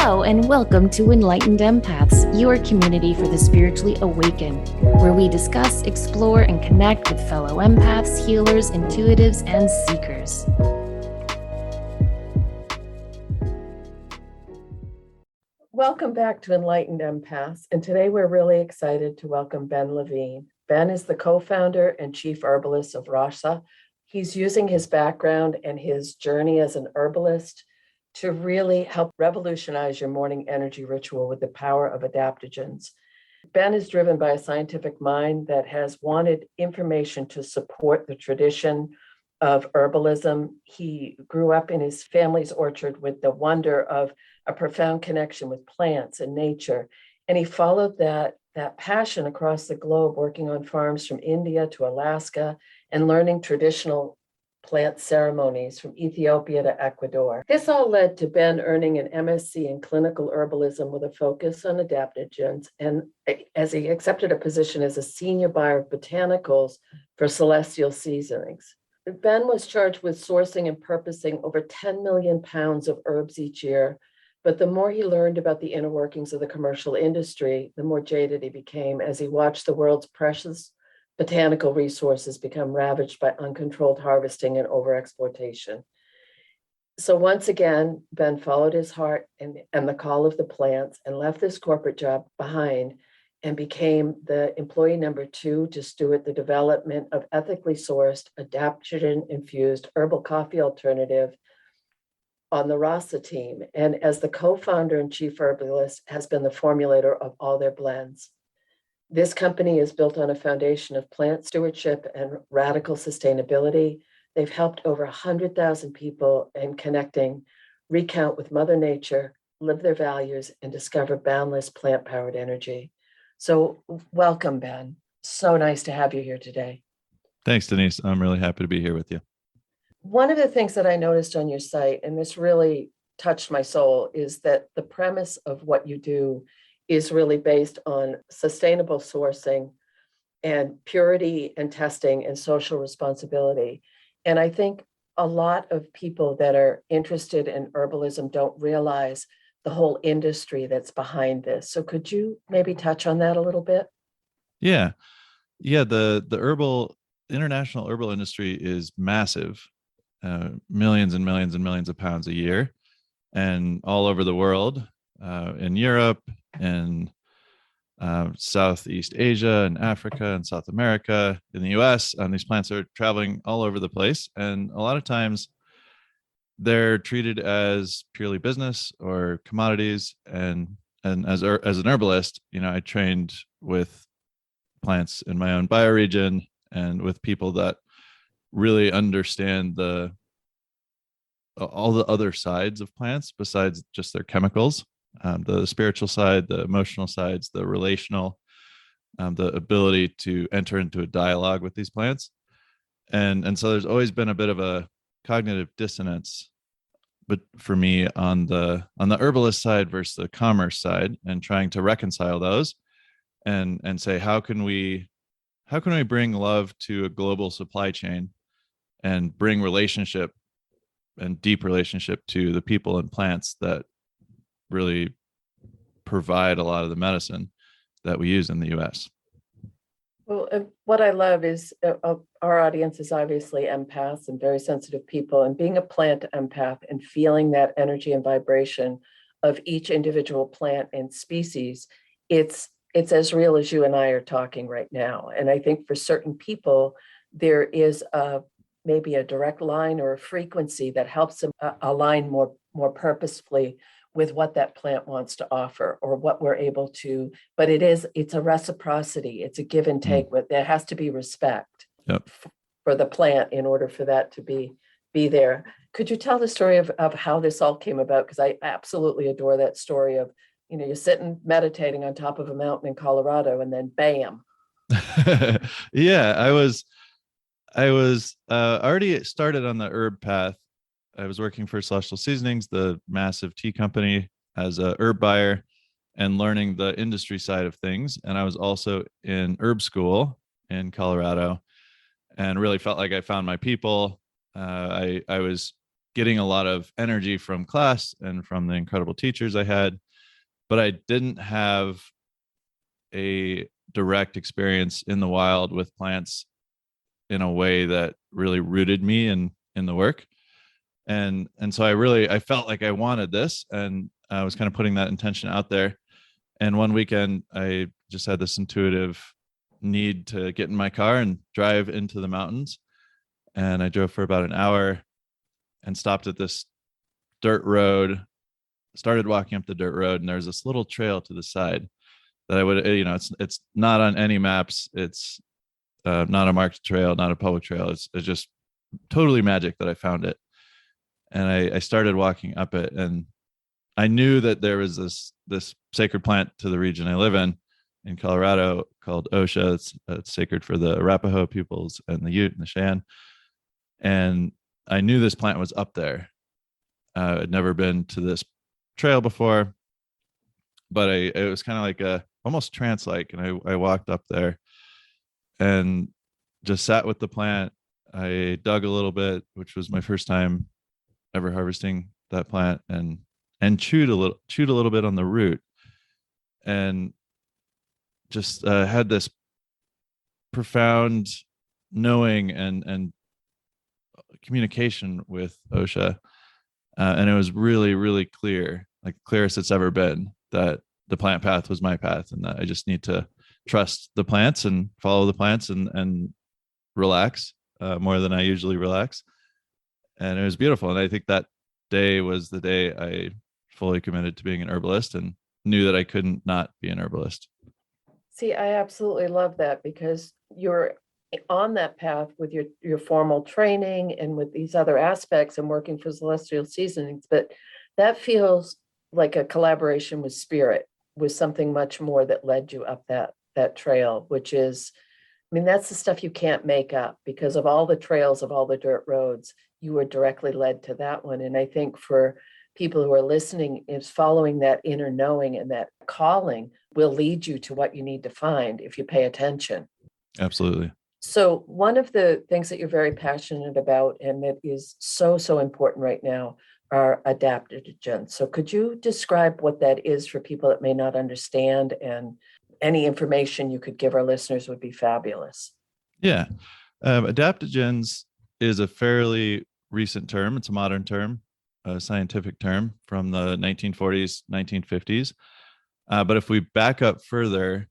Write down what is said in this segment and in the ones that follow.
Hello, and welcome to Enlightened Empaths, your community for the spiritually awakened, where we discuss, explore, and connect with fellow empaths, healers, intuitives, and seekers. Welcome back to Enlightened Empaths, and today we're really excited to welcome Ben LeVine. Ben is the co-founder and chief herbalist of RASA. He's using his background and his journey as an herbalist to really help revolutionize your morning energy ritual with the power of adaptogens. Ben is driven by a scientific mind that has wanted information to support the tradition of herbalism. He grew up in his family's orchard with the wonder of a profound connection with plants and nature. And he followed that passion across the globe, working on farms from India to Alaska and learning traditional plant ceremonies from Ethiopia to Ecuador. This all led to Ben earning an MSc in clinical herbalism with a focus on adaptogens, and as he accepted a position as a senior buyer of botanicals for Celestial Seasonings. Ben was charged with sourcing and purposing over 10 million pounds of herbs each year, but the more he learned about the inner workings of the commercial industry, the more jaded he became as he watched the world's precious botanical resources become ravaged by uncontrolled harvesting and over-exploitation. So once again, Ben followed his heart and the call of the plants and left this corporate job behind and became the employee number 2 to steward the development of ethically sourced, adaptogen-infused herbal coffee alternative on the RASA team. And as the co-founder and chief herbalist, has been the formulator of all their blends. This company is built on a foundation of plant stewardship and radical sustainability. They've helped over 100,000 people in connecting, recount with Mother Nature, live their values, and discover boundless plant-powered energy. So welcome, Ben. So nice to have you here today. Thanks, Denise. I'm really happy to be here with you. One of the things that I noticed on your site, and this really touched my soul, is that the premise of what you do is really based on sustainable sourcing and purity and testing and social responsibility. And I think a lot of people that are interested in herbalism don't realize the whole industry that's behind this. So could you maybe touch on that a little bit? Yeah. The international herbal industry is massive, millions and millions and millions of pounds a year, and all over the world, in Europe, in Southeast Asia and Africa and South America, in the US, and these plants are traveling all over the place. And a lot of times they're treated as purely business or commodities. And as an herbalist, I trained with plants in my own bioregion and with people that really understand all the other sides of plants besides just their chemicals, the spiritual side, the emotional sides, the relational, the ability to enter into a dialogue with these plants. And so there's always been a bit of a cognitive dissonance, but for me on the herbalist side versus the commerce side, and trying to reconcile those and say, how can we bring love to a global supply chain and bring relationship and deep relationship to the people and plants that really provide a lot of the medicine that we use in the US. Well, what I love is our audience is obviously empaths and very sensitive people, and being a plant empath and feeling that energy and vibration of each individual plant and species, it's as real as you and I are talking right now. And I think for certain people, there is maybe a direct line or a frequency that helps them align more purposefully with what that plant wants to offer or what we're able to, but it's a reciprocity. It's a give and take. There has to be respect for the plant in order for that to be there. Could you tell the story of how this all came about? Because I absolutely adore that story of, you're sitting meditating on top of a mountain in Colorado and then bam. Yeah, I was already started on the herb path. I was working for Celestial Seasonings, the massive tea company, as a herb buyer and learning the industry side of things. And I was also in herb school in Colorado and really felt like I found my people. I was getting a lot of energy from class and from the incredible teachers I had, but I didn't have a direct experience in the wild with plants in a way that really rooted me in the work. And so I felt like I wanted this, and I was kind of putting that intention out there. And one weekend I just had this intuitive need to get in my car and drive into the mountains. And I drove for about an hour and stopped at this dirt road, started walking up the dirt road, and there's this little trail to the side that I would, it's not on any maps. It's not a marked trail, not a public trail. It's just totally magic that I found it. And I started walking up it, and I knew that there was this sacred plant to the region I live in Colorado, called Osha. It's sacred for the Arapaho peoples and the Ute and the Shan. And I knew this plant was up there. I'd never been to this trail before, but it was kind of like almost trance-like. And I walked up there and just sat with the plant. I dug a little bit, which was my first time ever harvesting that plant, and chewed a little bit on the root, and just had this profound knowing and communication with Osha. And it was really, really clear, like clearest it's ever been, that the plant path was my path, and that I just need to trust the plants and follow the plants and relax more than I usually relax. And it was beautiful. And I think that day was the day I fully committed to being an herbalist and knew that I couldn't not be an herbalist. See, I absolutely love that, because you're on that path with your formal training and with these other aspects and working for Celestial Seasonings. But that feels like a collaboration with spirit, with something much more that led you up that trail, which is, I mean, that's the stuff you can't make up, because of all the trails, of all the dirt roads, you were directly led to that one. And I think for people who are listening, is following that inner knowing and that calling will lead you to what you need to find if you pay attention. Absolutely. So one of the things that you're very passionate about, and that is so, so important right now, are adaptogens. So could you describe what that is for people that may not understand, and any information you could give our listeners would be fabulous. Yeah. Adaptogens is a fairly recent term. It's a modern term, a scientific term from the 1940s, 1950s. But if we back up further,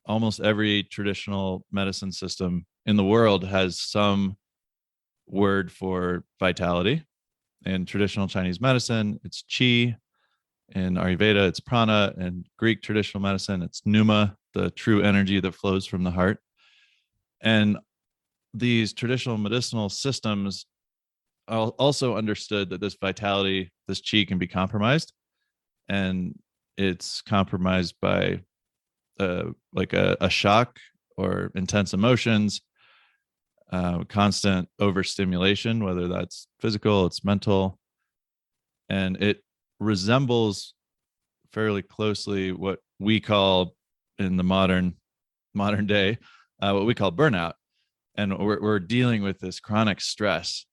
almost every traditional medicine system in the world has some word for vitality. In traditional Chinese medicine, it's qi. In Ayurveda, it's prana. In Greek traditional medicine, it's pneuma, the true energy that flows from the heart. And these traditional medicinal systems also understood that this vitality, this qi, can be compromised. And it's compromised by like a shock or intense emotions, constant overstimulation, whether that's physical, it's mental. And it resembles fairly closely what we call in the modern day, what we call burnout. And we're dealing with this chronic stress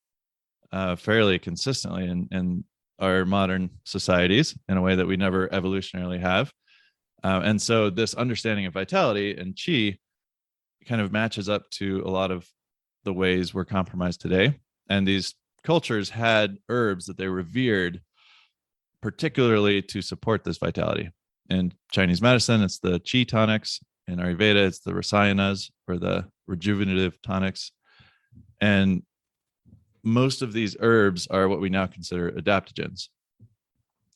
fairly consistently in our modern societies in a way that we never evolutionarily have. And so this understanding of vitality and qi kind of matches up to a lot of the ways we're compromised today. And these cultures had herbs that they revered particularly to support this vitality. In Chinese medicine, it's the qi tonics. In Ayurveda, it's the rasayanas, or the rejuvenative tonics. And most of these herbs are what we now consider adaptogens.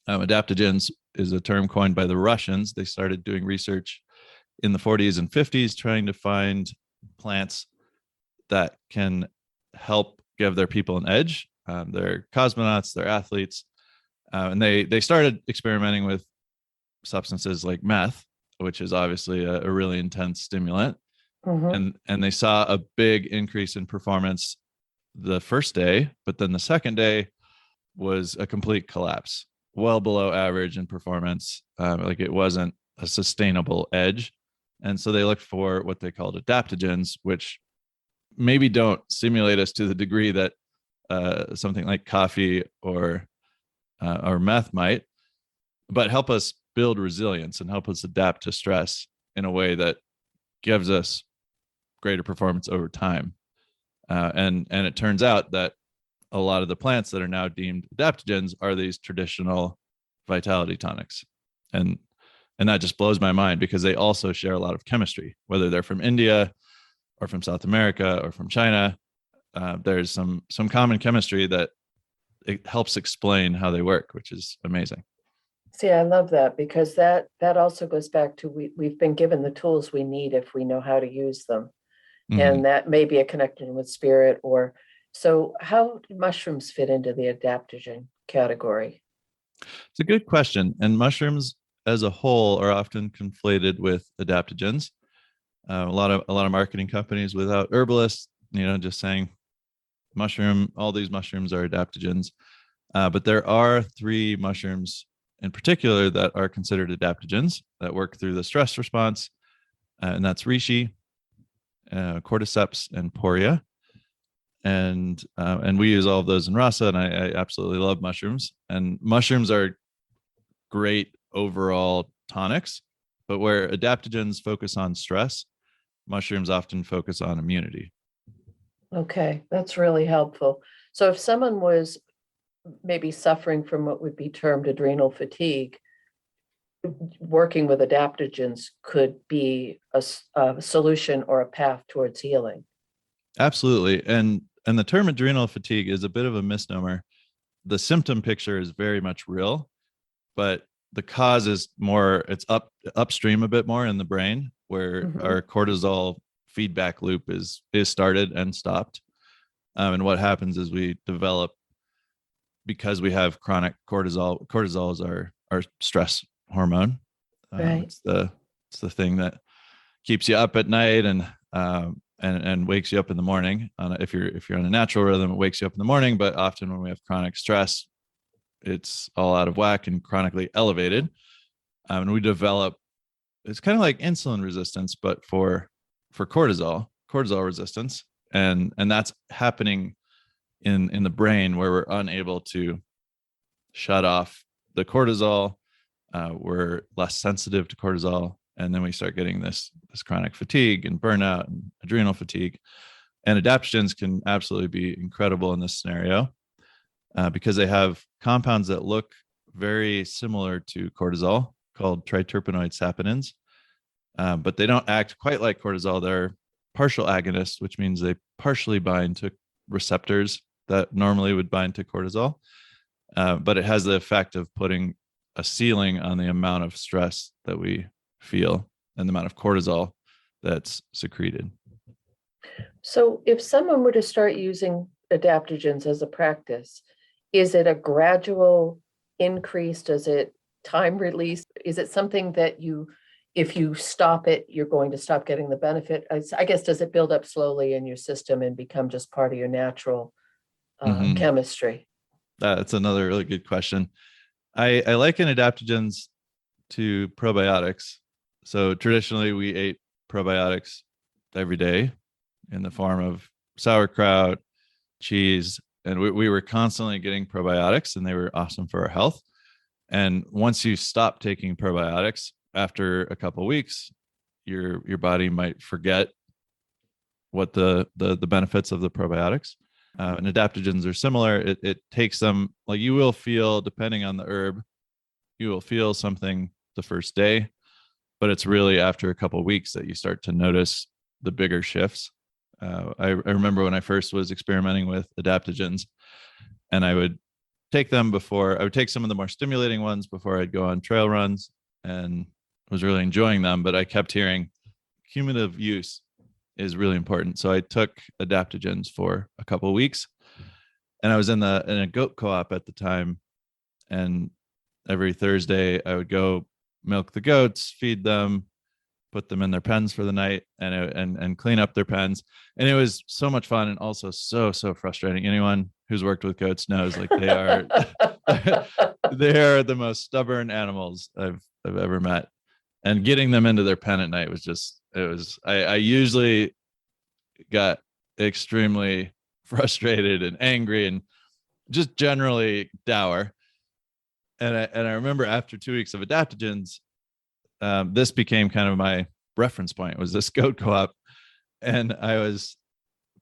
Adaptogens is a term coined by the Russians. They started doing research in the 40s and 50s, trying to find plants that can help give their people an edge. They're cosmonauts, they're athletes. And they started experimenting with substances like meth, which is obviously a really intense stimulant. Mm-hmm. And they saw a big increase in performance the first day, but then the second day was a complete collapse, well below average in performance. Like it wasn't a sustainable edge. And so they looked for what they called adaptogens, which maybe don't stimulate us to the degree that something like coffee or meth might, but help us build resilience and help us adapt to stress in a way that gives us greater performance over time. And it turns out that a lot of the plants that are now deemed adaptogens are these traditional vitality tonics. And that just blows my mind because they also share a lot of chemistry, whether they're from India or from South America or from China. There's some common chemistry that it helps explain how they work, which is amazing. See, I love that because that also goes back to we've been given the tools we need if we know how to use them. Mm-hmm. And that may be a connection with spirit or so. How do mushrooms fit into the adaptogen category? It's a good question. And mushrooms as a whole are often conflated with adaptogens. A lot of marketing companies without Herbalist, just saying all these mushrooms are adaptogens. But there are 3 mushrooms in particular that are considered adaptogens that work through the stress response. And that's reishi, cordyceps, and poria. And we use all of those in RASA, and I absolutely love mushrooms. And mushrooms are great overall tonics, but where adaptogens focus on stress, mushrooms often focus on immunity. Okay, that's really helpful. So if someone was maybe suffering from what would be termed adrenal fatigue, working with adaptogens could be a solution or a path towards healing. Absolutely. And the term adrenal fatigue is a bit of a misnomer. The symptom picture is very much real, but the cause is more, it's upstream a bit more in the brain where our cortisol feedback loop is started and stopped. And what happens is we develop, because we have chronic cortisol is our stress hormone. Right. It's the thing that keeps you up at night and wakes you up in the morning. If you're on a natural rhythm, it wakes you up in the morning, but often when we have chronic stress, it's all out of whack and chronically elevated. And we develop, it's kind of like insulin resistance, but for cortisol resistance. And that's happening in the brain where we're unable to shut off the cortisol. We're less sensitive to cortisol. And then we start getting this chronic fatigue and burnout and adrenal fatigue. And adaptogens can absolutely be incredible in this scenario because they have compounds that look very similar to cortisol called triterpenoid saponins, but they don't act quite like cortisol. They're partial agonists, which means they partially bind to receptors that normally would bind to cortisol, but it has the effect of putting a ceiling on the amount of stress that we feel and the amount of cortisol that's secreted. So if someone were to start using adaptogens as a practice, is it a gradual increase? Does it time release? Is it something that if you stop it, you're going to stop getting the benefit? I guess, does it build up slowly in your system and become just part of your natural chemistry? That's another really good question. I liken adaptogens to probiotics. So traditionally we ate probiotics every day in the form of sauerkraut, cheese, and we were constantly getting probiotics and they were awesome for our health. And once you stop taking probiotics, after a couple of weeks, your body might forget what the benefits of the probiotics. And adaptogens are similar. It takes them, like you will feel, depending on the herb, you will feel something the first day, but it's really after a couple of weeks that you start to notice the bigger shifts. I remember when I first was experimenting with adaptogens, and I would take them I would take some of the more stimulating ones before I'd go on trail runs, and was really enjoying them, but I kept hearing cumulative use is really important. So I took adaptogens for a couple of weeks, and I was in a goat co-op at the time. And every Thursday I would go milk the goats, feed them, put them in their pens for the night, and clean up their pens. And it was so much fun and also so frustrating. Anyone who's worked with goats knows, like, they are they are the most stubborn animals I've ever met. And getting them into their pen at night was I usually got extremely frustrated and angry and just generally dour. And I remember after 2 weeks of adaptogens, this became kind of my reference point. It was this goat co-op, and I was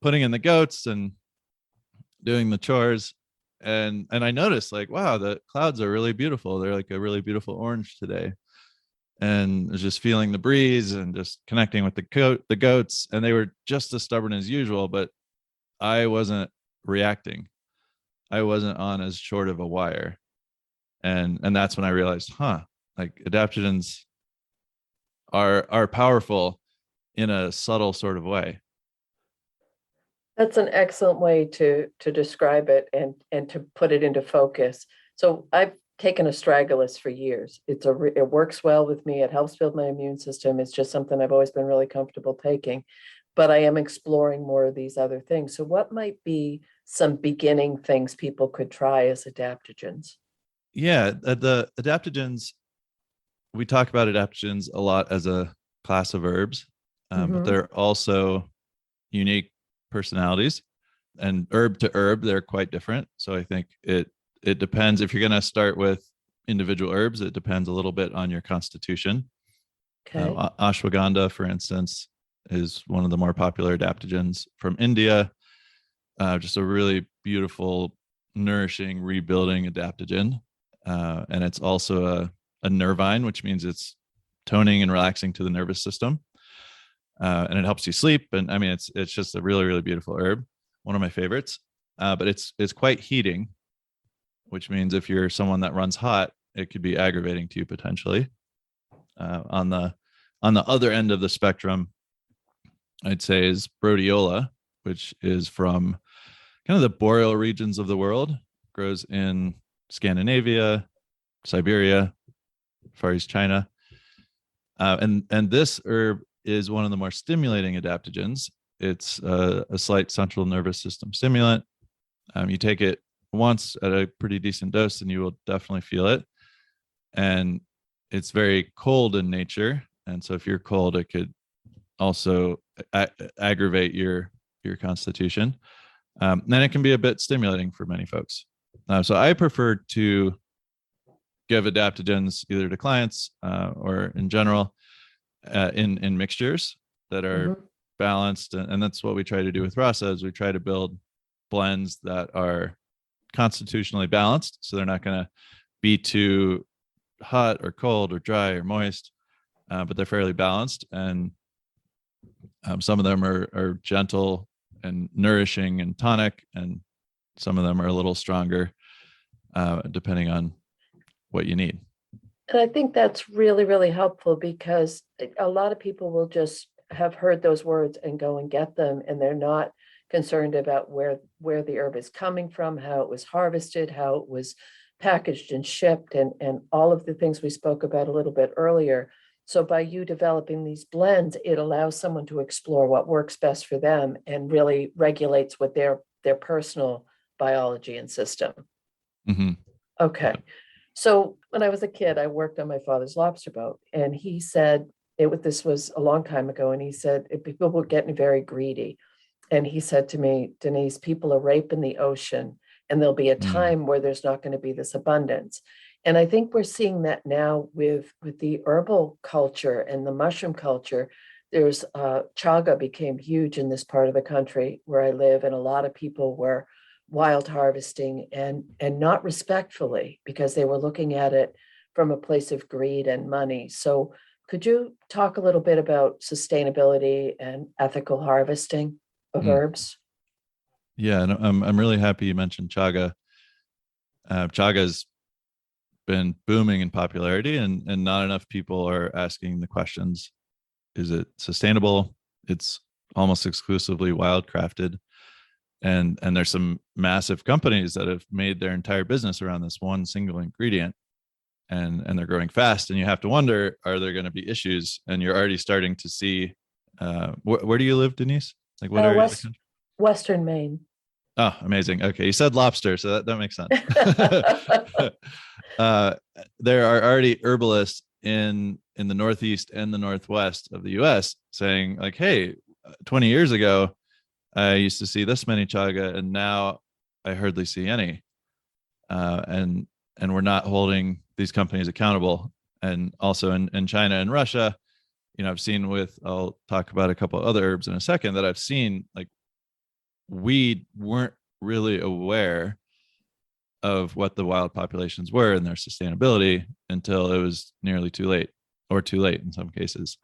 putting in the goats and doing the chores, and I noticed, like, wow, the clouds are really beautiful. They're like a really beautiful orange today. And just feeling the breeze and just connecting with the goats, and they were just as stubborn as usual, but I wasn't reacting. I wasn't on as short of a wire. And that's when I realized, like adaptogens are powerful in a subtle sort of way. That's an excellent way to describe it and to put it into focus. So I've taken astragalus for years. It works well with me. It helps build my immune system. It's just something I've always been really comfortable taking, but I am exploring more of these other things. So what might be some beginning things people could try as adaptogens? Yeah, the adaptogens, we talk about adaptogens a lot as a class of herbs, but they're also unique personalities, and herb to herb, they're quite different. So I think it depends. If you're going to start with individual herbs, it depends a little bit on your constitution. Okay. Ashwagandha, for instance, is one of the more popular adaptogens from India. Just a really beautiful, nourishing, rebuilding adaptogen. And it's also a nervine, which means it's toning and relaxing to the nervous system. And it helps you sleep. And I mean, it's just a really, really beautiful herb. One of my favorites. But it's quite heating, which means if you're someone that runs hot, it could be aggravating to you potentially. On the other end of the spectrum, I'd say is rhodiola, which is from kind of the boreal regions of the world. Grows in Scandinavia, Siberia, Far East China. And this herb is one of the more stimulating adaptogens. It's a slight central nervous system stimulant. You take it once at a pretty decent dose and you will definitely feel it. And it's very cold in nature. And so if you're cold, it could also aggravate your constitution. Then it can be a bit stimulating for many folks. So I prefer to give adaptogens either to clients or in general in mixtures that are balanced. And that's what we try to do with RASA, is we try to build blends that are constitutionally balanced. So they're not going to be too hot or cold or dry or moist, but they're fairly balanced. And some of them are gentle and nourishing and tonic, and some of them are a little stronger, depending on what you need. And I think that's really, really helpful, because a lot of people will just have heard those words and go and get them, and they're not concerned about where the herb is coming from, how it was harvested, how it was packaged and shipped, and all of the things we spoke about a little bit earlier. So by you developing these blends, it allows someone to explore what works best for them and really regulates with their personal biology and system. Okay. So when I was a kid, I worked on my father's lobster boat, and he said, this was a long time ago, and he said, people were getting very greedy. And he said to me, Denise, people are raping the ocean, and there'll be a time where there's not going to be this abundance. And I think we're seeing that now with the herbal culture and the mushroom culture. There's chaga became huge in this part of the country where I live, and a lot of people were wild harvesting and not respectfully, because they were looking at it from a place of greed and money. So could you talk a little bit about sustainability and ethical harvesting of herbs? Yeah, and I'm really happy you mentioned chaga. Chaga's been booming in popularity, and not enough people are asking the questions. Is it sustainable? It's almost exclusively wildcrafted. And there's some massive companies that have made their entire business around this one single ingredient, and they're growing fast. And you have to wonder, are there going to be issues? And you're already starting to see. Where do you live, Denise? Like what area of the country? Western Maine. Oh, amazing. Okay, you said lobster, so that makes sense. There are already herbalists in the Northeast and the Northwest of the U.S. saying, like, hey, 20 years ago, I used to see this many chaga, and now I hardly see any. And we're not holding these companies accountable. And also in China and Russia, I've seen I'll talk about a couple of other herbs in a second that I've seen, like, we weren't really aware of what the wild populations were and their sustainability until it was nearly too late, or too late in some cases.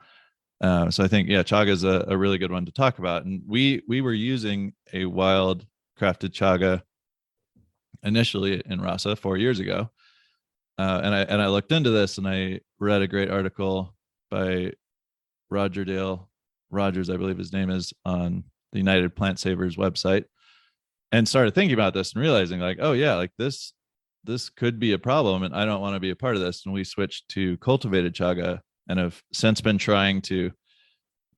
So I think, chaga is a really good one to talk about. And we were using a wild crafted chaga initially in RASA 4 years ago. And I looked into this, and I read a great article by Rogers, I believe his name is, on the United Plant Savers website, and started thinking about this and realizing, like, oh yeah, like this could be a problem, and I don't want to be a part of this. And we switched to cultivated chaga, and have since been trying to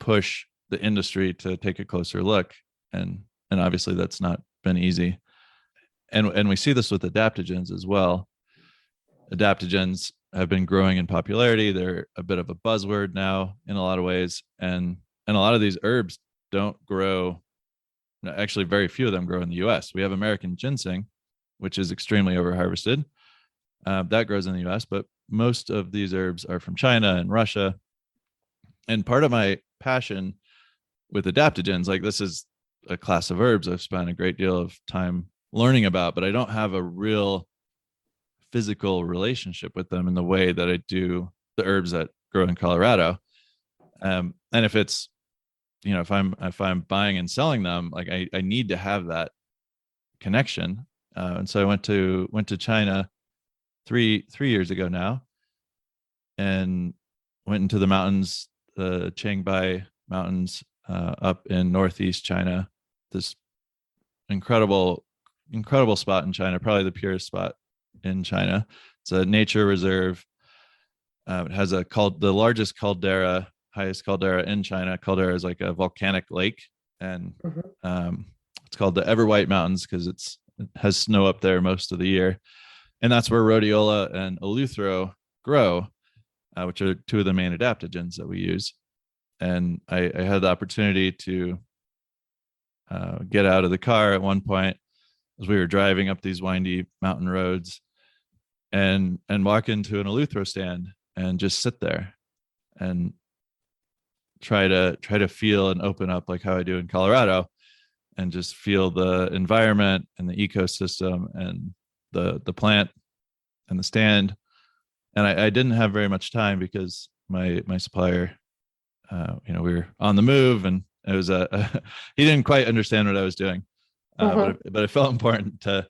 push the industry to take a closer look. And obviously that's not been easy. And we see this with adaptogens as well. Adaptogens have been growing in popularity. They're a bit of a buzzword now in a lot of ways. And a lot of these herbs don't grow. Actually, very few of them grow in the US. We have American ginseng, which is extremely over-harvested. That grows in the US, but most of these herbs are from China and Russia. And part of my passion with adaptogens, like, this is a class of herbs I've spent a great deal of time learning about, but I don't have a real physical relationship with them in the way that I do the herbs that grow in Colorado. And if it's, if I'm buying and selling them, like, I need to have that connection. And so I went to China three years ago now, and went into the mountains, the Chiangbai Mountains, up in northeast China. This incredible spot in China, probably the purest spot in China. It's a nature reserve. It has the largest caldera, highest caldera in China. Caldera is like a volcanic lake, and it's called the Everwhite Mountains because it has snow up there most of the year. And that's where rhodiola and eleuthero grow, which are two of the main adaptogens that we use. And I had the opportunity to get out of the car at one point as we were driving up these windy mountain roads, and walk into an eleuthero stand and just sit there and try to feel and open up, like how I do in Colorado, and just feel the environment and the ecosystem and the plant and the stand. And I didn't have very much time because my supplier, we were on the move, and it was he didn't quite understand what I was doing, but it felt important to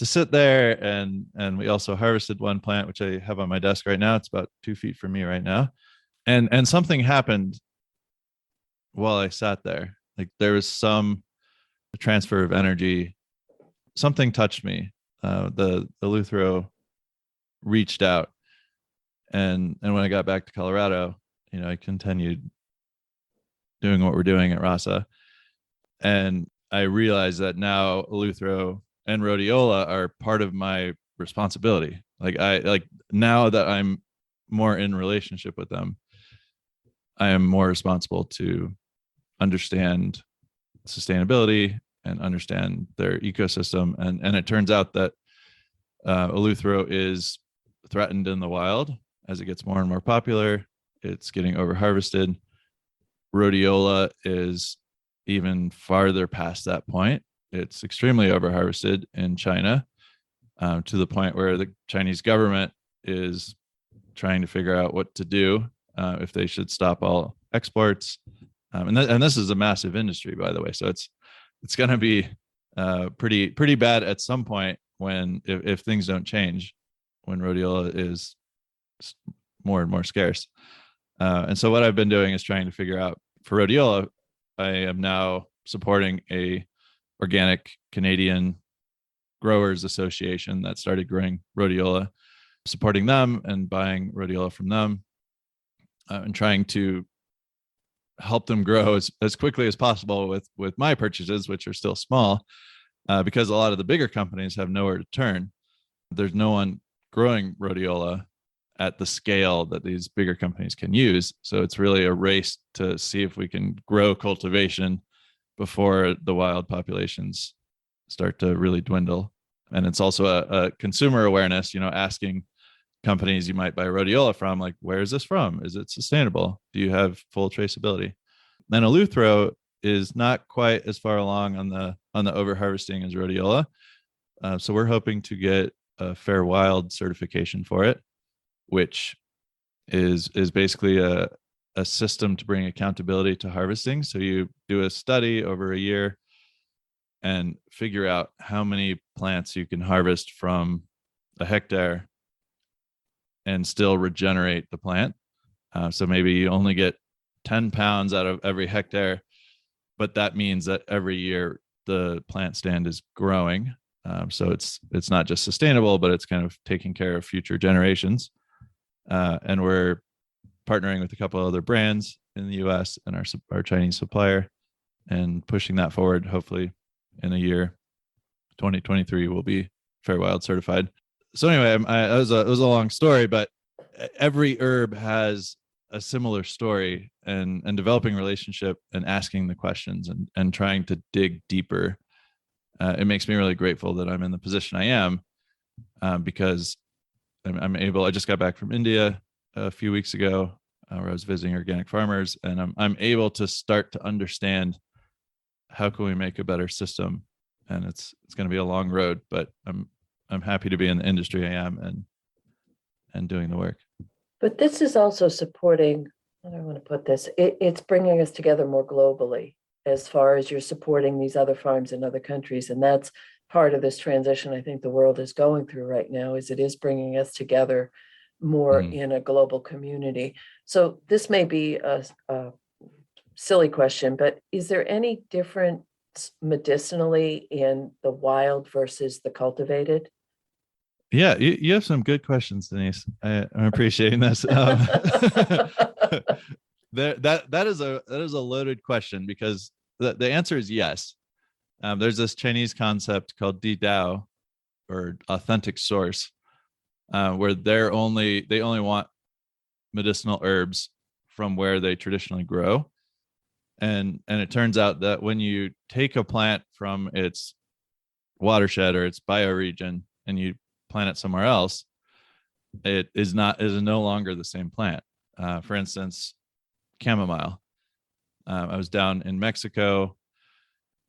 sit there. And we also harvested one plant, which I have on my desk right now. It's about 2 feet from me right now. And something happened while I sat there. Like, there was some transfer of energy. Something touched me. The eleuthero reached out, and when I got back to Colorado, I continued doing what we're doing at RASA, and I realized that now eleuthero and rhodiola are part of my responsibility. Like now that I'm more in relationship with them, I am more responsible to understand sustainability and understand their ecosystem. And it turns out that eleuthero is threatened in the wild as it gets more and more popular. It's getting over harvested. Rhodiola is even farther past that point. It's extremely over harvested in China, to the point where the Chinese government is trying to figure out what to do, if they should stop all exports. And this is a massive industry, by the way. So it's going to be pretty bad at some point if things don't change, when rhodiola is more and more scarce. And so what I've been doing is trying to figure out, for rhodiola, I am now supporting a organic Canadian growers association that started growing rhodiola, supporting them and buying rhodiola from them, and trying to help them grow as quickly as possible with my purchases, which are still small, because a lot of the bigger companies have nowhere to turn. There's no one growing rhodiola at the scale that these bigger companies can use. So it's really a race to see if we can grow cultivation before the wild populations start to really dwindle. And it's also a consumer awareness, asking companies you might buy rhodiola from, like, where is this from? Is it sustainable? Do you have full traceability? Then Eleuthero is not quite as far along on the over harvesting as rhodiola. So we're hoping to get a Fair Wild certification for it, which is basically a system to bring accountability to harvesting. So you do a study over a year and figure out how many plants you can harvest from a hectare and still regenerate the plant. So maybe you only get 10 pounds out of every hectare, but that means that every year the plant stand is growing. So it's not just sustainable, but it's kind of taking care of future generations. And we're partnering with a couple of other brands in the US and our Chinese supplier and pushing that forward. Hopefully in a year, 2023, will be Fair Wild certified. So anyway, it was a long story, but every herb has a similar story, and developing relationship and asking the questions and trying to dig deeper. It makes me really grateful that I'm in the position I am, because I'm able. I just got back from India a few weeks ago, where I was visiting organic farmers, and I'm able to start to understand how can we make a better system. And it's going to be a long road, but I'm happy to be in the industry I am and doing the work. But this is also supporting, how do I want to put this? It's bringing us together more globally as far as you're supporting these other farms in other countries. And that's part of this transition I think the world is going through right now, is it is bringing us together more in a global community. So this may be a silly question, but is there any difference medicinally in the wild versus the cultivated? Yeah, you have some good questions, Denise. I'm appreciating this. That is a loaded question, because the answer is yes. There's this Chinese concept called Di Dao, or authentic source, where they only want medicinal herbs from where they traditionally grow. And it turns out that when you take a plant from its watershed or its bioregion and you plant it somewhere else, it is no longer the same plant. For instance, chamomile. I was down in Mexico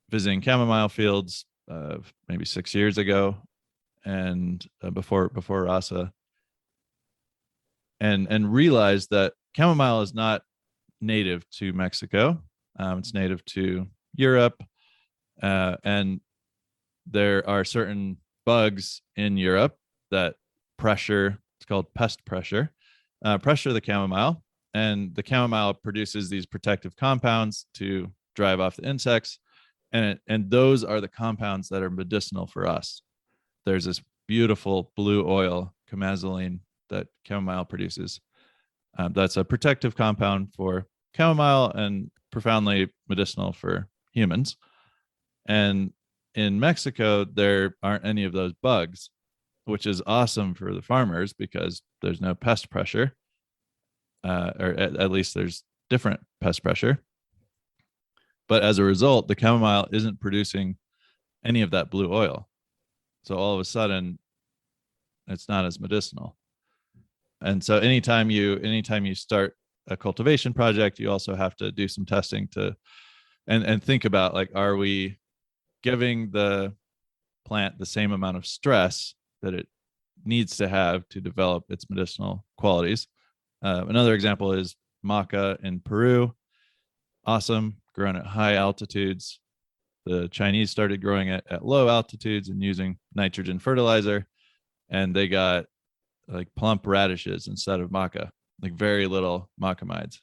visiting chamomile fields maybe 6 years ago, and before RASA, and realized that chamomile is not native to Mexico. It's native to Europe, and there are certain bugs in Europe that pressure, it's called pest pressure the chamomile, and the chamomile produces these protective compounds to drive off the insects, and those are the compounds that are medicinal for us. There's this beautiful blue oil, chamazoline, that chamomile produces. That's a protective compound for chamomile and profoundly medicinal for humans. And in Mexico, there aren't any of those bugs, which is awesome for the farmers because there's no pest pressure, or at least there's different pest pressure. But as a result, the chamomile isn't producing any of that blue oil. So all of a sudden, it's not as medicinal. And so anytime you start a cultivation project, you also have to do some testing and think about, like, are we giving the plant the same amount of stress that it needs to have to develop its medicinal qualities? Another example is maca in Peru. Awesome, grown at high altitudes. The Chinese started growing it at low altitudes and using nitrogen fertilizer, and they got like plump radishes instead of maca, like very little macamides.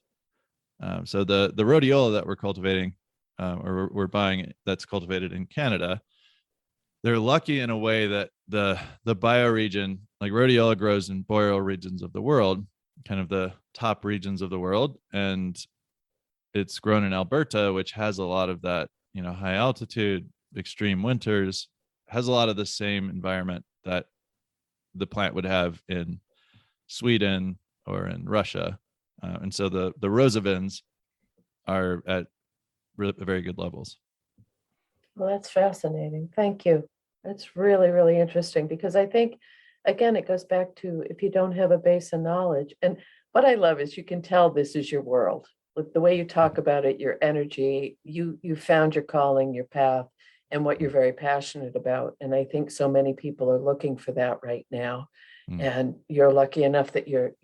So the rhodiola that we're cultivating, or we're buying, that's cultivated in Canada, they're lucky in a way that the bioregion, like rhodiola grows in boreal regions of the world, kind of the top regions of the world, and it's grown in Alberta, which has a lot of that, high altitude, extreme winters, has a lot of the same environment that the plant would have in Sweden or in Russia. And so the rosavins are at very good levels. Well, that's fascinating. Thank you. That's really, really interesting because I think, again, it goes back to if you don't have a base of knowledge. And what I love is you can tell this is your world. With the way you talk about it, your energy, you found your calling, your path, and what you're very passionate about. And I think so many people are looking for that right now. Mm. And you're lucky enough that you're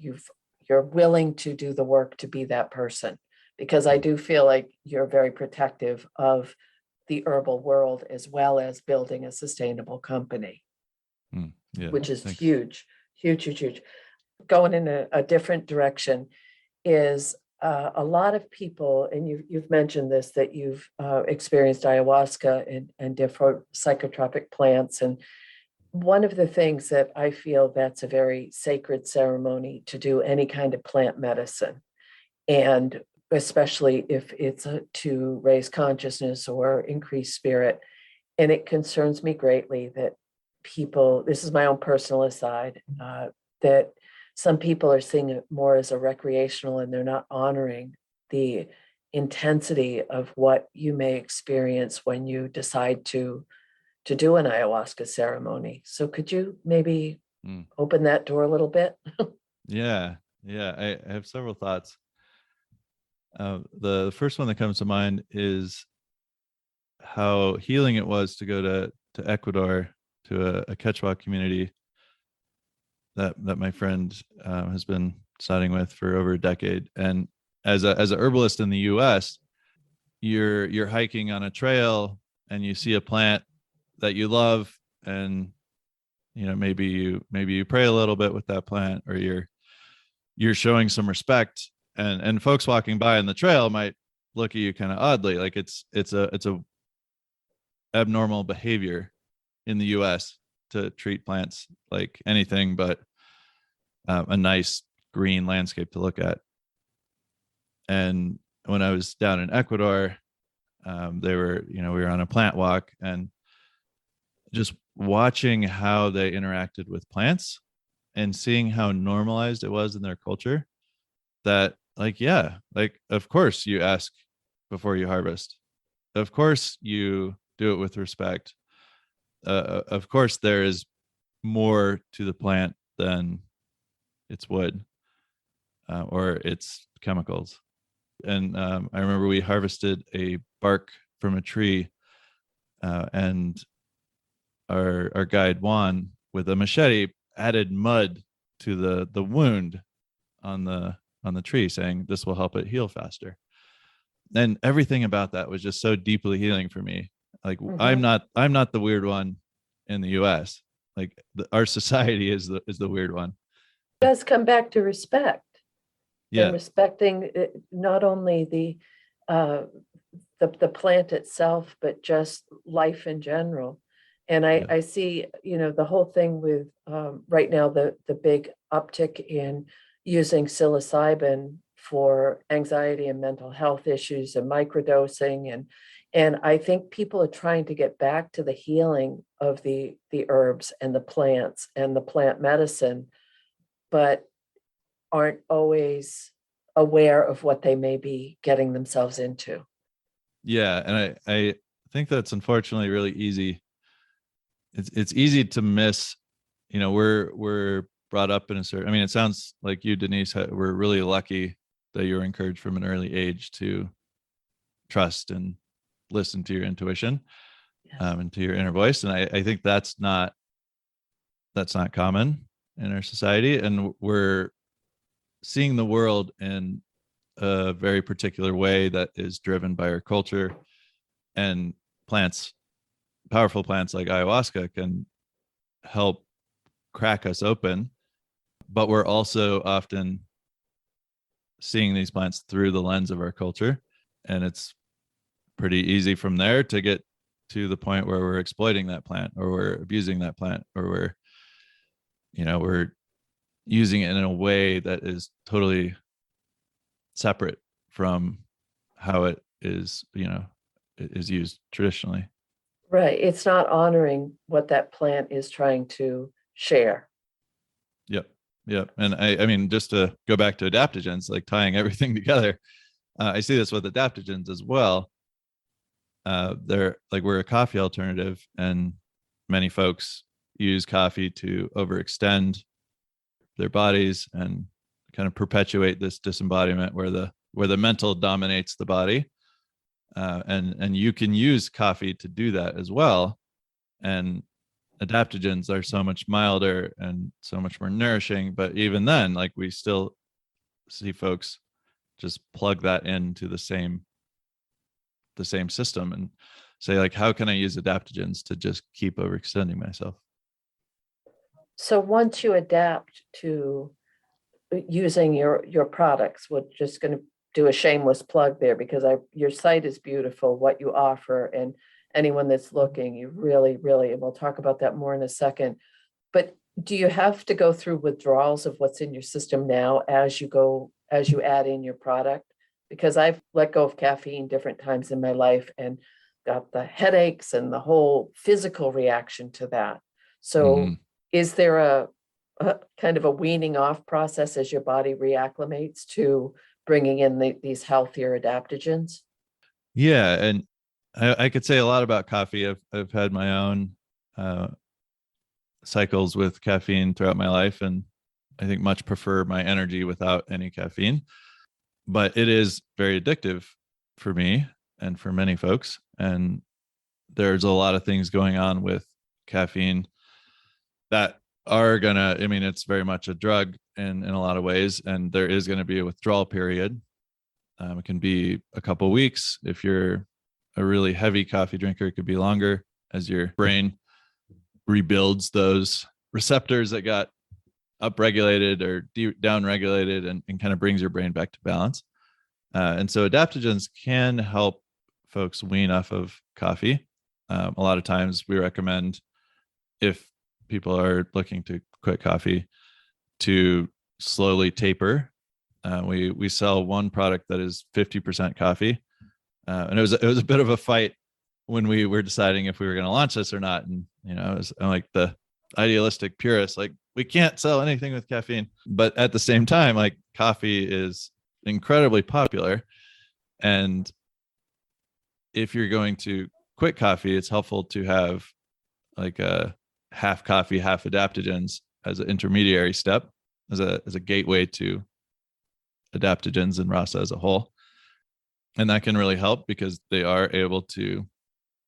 willing to do the work to be that person. Because I do feel like you're very protective of the herbal world as well as building a sustainable company, Yeah, which is thanks. huge, huge, huge, huge. Going in a different direction is a lot of people, and you've mentioned this, that you've experienced ayahuasca and different psychotropic plants. And one of the things that I feel that's a very sacred ceremony to do any kind of plant medicine. And especially if it's to raise consciousness or increase spirit. And it concerns me greatly that people, this is my own personal aside, that some people are seeing it more as a recreational and they're not honoring the intensity of what you may experience when you decide to do an ayahuasca ceremony. So could you maybe open that door a little bit? Yeah, I have several thoughts. The first one that comes to mind is how healing it was to go to Ecuador, to a Quechua community that my friend has been siding with for over a decade. And as a herbalist in the U.S., you're hiking on a trail and you see a plant that you love, and maybe you pray a little bit with that plant, or you're showing some respect, and folks walking by on the trail might look at you kind of oddly, like it's a abnormal behavior in the US to treat plants like anything but a nice green landscape to look at. And when I was down in Ecuador, we were on a plant walk, and just watching how they interacted with plants and seeing how normalized it was in their culture, that of course you ask before you harvest, of course you do it with respect, of course there is more to the plant than its wood or its chemicals. And I remember we harvested a bark from a tree, and our guide Juan, with a machete, added mud to the wound on the tree, saying this will help it heal faster. And everything about that was just so deeply healing for me. Like I'm not the weird one in the US. Like our society is the weird one. It does come back to respect. Yeah. And respecting not only the plant itself, but just life in general. And I see, the whole thing with right now, the big uptick in using psilocybin for anxiety and mental health issues and microdosing. And I think people are trying to get back to the healing of the herbs and the plants and the plant medicine, but aren't always aware of what they may be getting themselves into. Yeah. And I think that's unfortunately really easy. It's easy to miss, we're brought up in a certain, it sounds like you, Denise, were really lucky that you were encouraged from an early age to trust and listen to your intuition. Yes. And to your inner voice. And I think that's not common in our society. And we're seeing the world in a very particular way that is driven by our culture, and powerful plants like ayahuasca can help crack us open, but we're also often seeing these plants through the lens of our culture, and it's pretty easy from there to get to the point where we're exploiting that plant, or we're abusing that plant, or we're using it in a way that is totally separate from how it is used traditionally. Right. It's not honoring what that plant is trying to share. Yep. And I mean, just to go back to adaptogens, like tying everything together, I see this with adaptogens as well. we're a coffee alternative, and many folks use coffee to overextend their bodies and kind of perpetuate this disembodiment where the mental dominates the body. And you can use coffee to do that as well. And adaptogens are so much milder and so much more nourishing. But even then, like, we still see folks just plug that into the same system and say, like, how can I use adaptogens to just keep overextending myself? So once you adapt to using your products, we're just going to do a shameless plug there, because your site is beautiful, what you offer, and anyone that's looking, you really, and we'll talk about that more in a second. But do you have to go through withdrawals of what's in your system now as you add in your product? Because I've let go of caffeine different times in my life and got the headaches and the whole physical reaction to that. So is there a kind of a weaning off process as your body reacclimates to bringing in these healthier adaptogens? Yeah, and I could say a lot about coffee. I've had my own cycles with caffeine throughout my life, and I think much prefer my energy without any caffeine. But it is very addictive for me and for many folks. And there's a lot of things going on with caffeine that are it's very much a drug in a lot of ways. And there is going to be a withdrawal period. It can be a couple of weeks. If you're a really heavy coffee drinker, it could be longer, as your brain rebuilds those receptors that got upregulated or downregulated, and kind of brings your brain back to balance. And so adaptogens can help folks wean off of coffee. A lot of times we recommend, if people are looking to quit coffee, to slowly taper. We sell one product that is 50% coffee. And it was a bit of a fight when we were deciding if we were going to launch this or not. And, I'm like the idealistic purist, like, we can't sell anything with caffeine. But at the same time, like, coffee is incredibly popular. And if you're going to quit coffee, it's helpful to have like a half coffee, half adaptogens as an intermediary step, as a gateway to adaptogens and RASA as a whole. And that can really help, because they are able to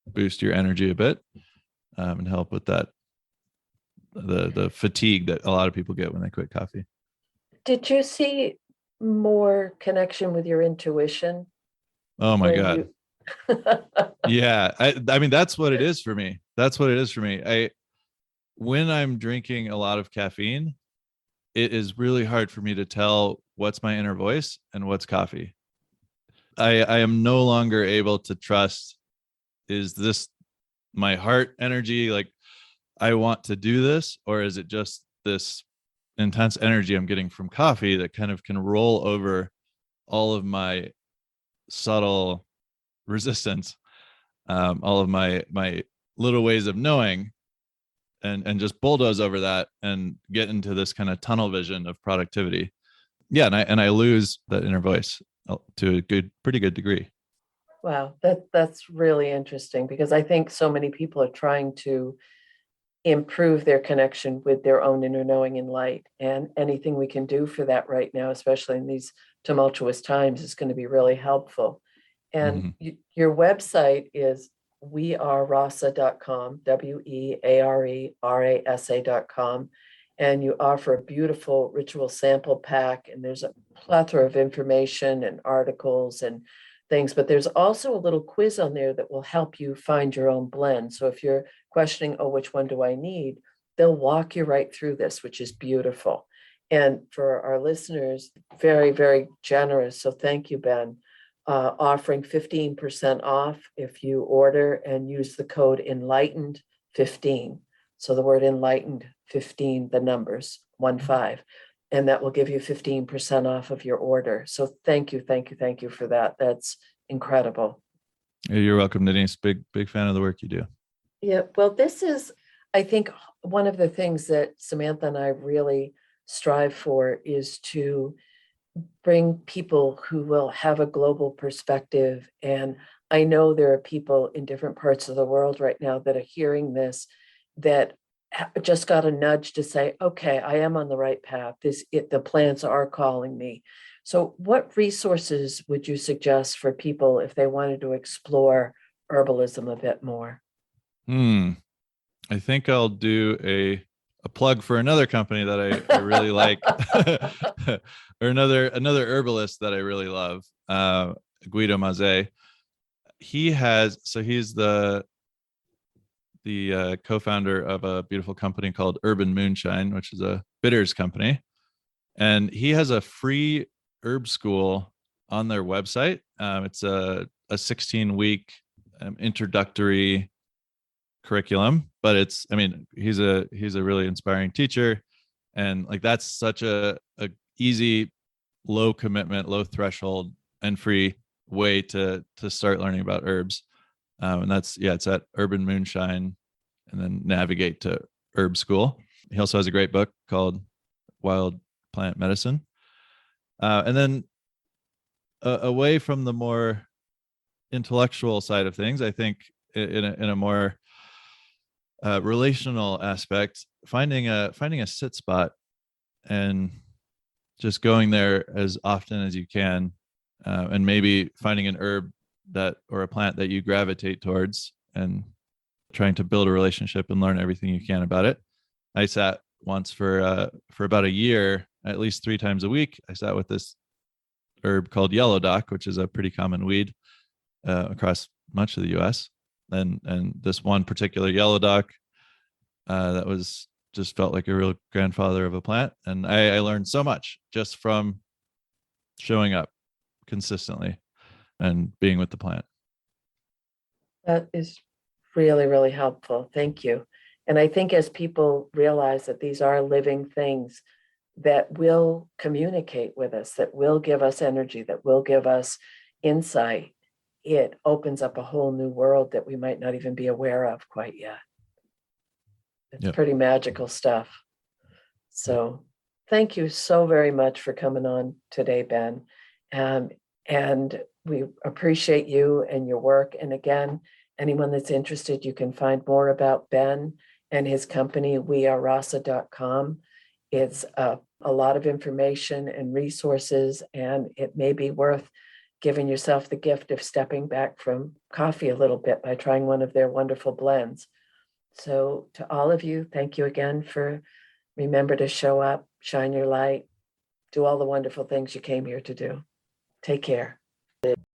boost your energy a bit, and help with that, the fatigue that a lot of people get when they quit coffee. Did you see more connection with your intuition? Oh my God. Yeah. I mean, that's what it is for me. When I'm drinking a lot of caffeine, it is really hard for me to tell what's my inner voice and what's coffee. I am no longer able to trust, is this my heart energy, like, I want to do this, or is it just this intense energy I'm getting from coffee that kind of can roll over all of my subtle resistance, all of my little ways of knowing, and just bulldoze over that and get into this kind of tunnel vision of productivity. Yeah, and I lose that inner voice to a pretty good degree. Wow, that's really interesting, because I think so many people are trying to improve their connection with their own inner knowing and light, and anything we can do for that right now, especially in these tumultuous times, is going to be really helpful. And your website is wearerasa.com, wearerasa.com, and you offer a beautiful ritual sample pack, and there's a plethora of information and articles and things, but there's also a little quiz on there that will help you find your own blend. So if you're questioning, oh, which one do I need? They'll walk you right through this, which is beautiful. And for our listeners, very, very generous. So thank you, Ben. Offering 15% off if you order and use the code enlightened15. So the word enlightened 15, the numbers 15. And that will give you 15% off of your order. So thank you for that. That's incredible. You're welcome, Denise. Big fan of the work you do. Yeah, well, this is, I think, one of the things that Samantha and I really strive for, is to bring people who will have a global perspective and I know there are people in different parts of the world right now that are hearing this that just got a nudge to say, okay, I am on the right path. The plants are calling me. So what resources would you suggest for people if they wanted to explore herbalism a bit more? I think I'll do a plug for another company that I really like, or another herbalist that I really love, Guido Mazet. He's the co-founder of a beautiful company called Urban Moonshine, which is a bitters company, and he has a free herb school on their website. It's a 16-week introductory curriculum, but he's a really inspiring teacher, and like that's such a easy, low commitment, low threshold, and free way to start learning about herbs. And it's at Urban Moonshine, and then navigate to Herb School. He also has a great book called Wild Plant Medicine. And then away from the more intellectual side of things, I think in a more relational aspect, finding a sit spot and just going there as often as you can, and maybe finding an herb or a plant that you gravitate towards, and trying to build a relationship and learn everything you can about it. I sat once for about a year, at least 3 times a week. I sat with this herb called yellow dock, which is a pretty common weed across much of the U.S. And this one particular yellow dock that was just felt like a real grandfather of a plant, and I learned so much just from showing up consistently and being with the plant. That is really, really helpful. Thank you. And I think as people realize that these are living things that will communicate with us, that will give us energy, that will give us insight, it opens up a whole new world that we might not even be aware of quite yet. It's pretty magical stuff. So thank you so very much for coming on today, Ben. And we appreciate you and your work. And again, anyone that's interested, you can find more about Ben and his company, wearerasa.com. It's a lot of information and resources, and it may be worth giving yourself the gift of stepping back from coffee a little bit by trying one of their wonderful blends. So to all of you, thank you again for remember to show up, shine your light, do all the wonderful things you came here to do. Take care.